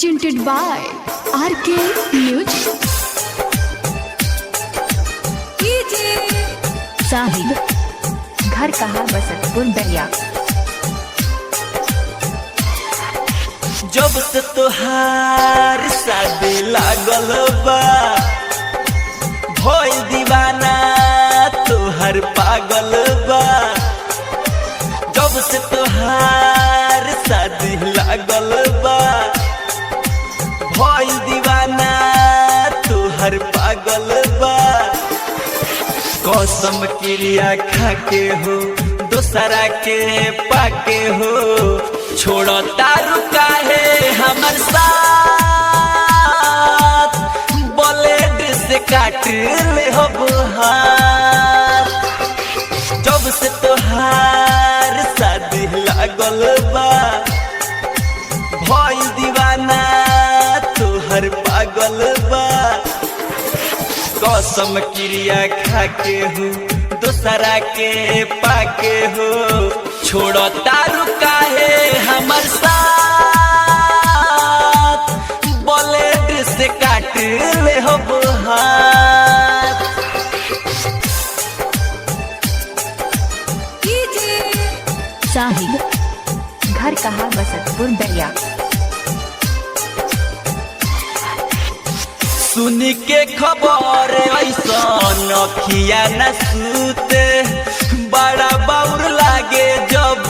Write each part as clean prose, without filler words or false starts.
presented by RK Music. साहिब घर कहाँ बसतपुर बलिया। जब से तोहार शादी लागल बा भइल दीवाना तोहर पागल बा। जब से तोहार शादी लागल बा भइल दीवाना तोहर पागल बा। कसम क्रिया खाके हो दूसरा के पाके हो छोड़ो तारू काहे हमर साथ ब्लेड से काट ले हो हाथ। जब से तोहार शादी लागल बा भइल दीवाना तोहर पागल बा। कसम क्रिया खाके हो दूसरा के पाके हो छोड़ो तारू काहे हमर साथ ब्लेड से काट ले हो हाथ। साहिब घर कहाँ बसतपुर बलिया। सुन के खबर ऐसन अखिया न सूते बड़ा बाउर लागे जब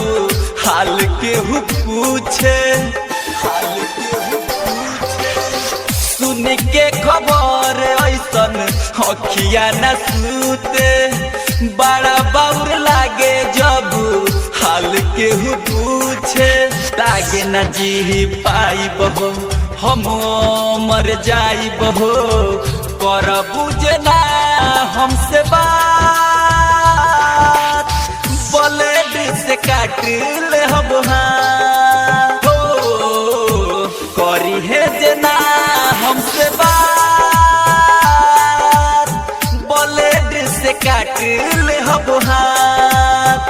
हाल के हु पूछे। सुन के खबर ऐसन अखिया न सूते बड़ा बाउर लागे जब हाल के हु पूछे। लागे न जी पाई बहो हम मर जाई बहो कर बुझना हमसे बात ब्लेड से काट ले हम हाथ। हो करी है जना हमसे बात ब्लेड से काट ले हम हाथ।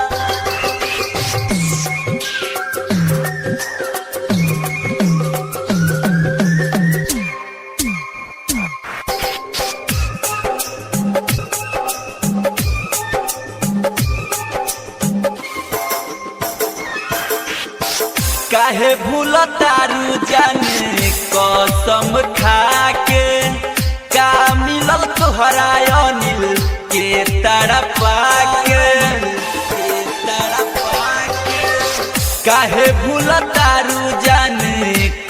काहे भूल तारू जाने कसम खाके का मिलल तोहरा अनिल के तड़पा के। काहे भूल तारू जाने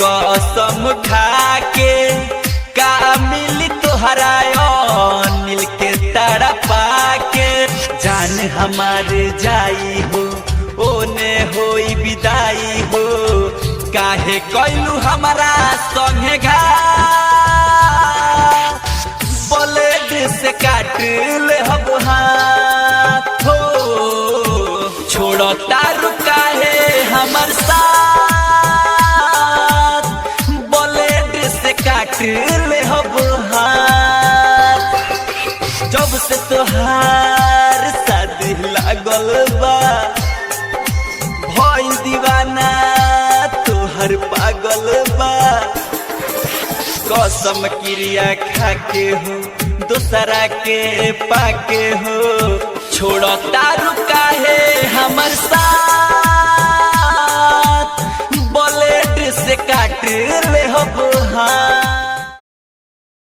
कसम खाके का मिली तोहरा अनिल के तड़पा के। जान हमारे जाई हो ओने होई विदाई हो काहे कैलू हमारा संगे घात ब्लेड से काट ले हम हाथ। हो छोड़ो तारू काहे हमर साथ ब्लेड से काट ले हम हाथ। जब से तोहार शादी लागल बा भइल दीवाना तोहर पागल बा। कसम क्रिया खाके हो दूसरा के पाके हो छोड़ो तारू काहे हमर साथ ब्लेड से काट ले हो हाथ।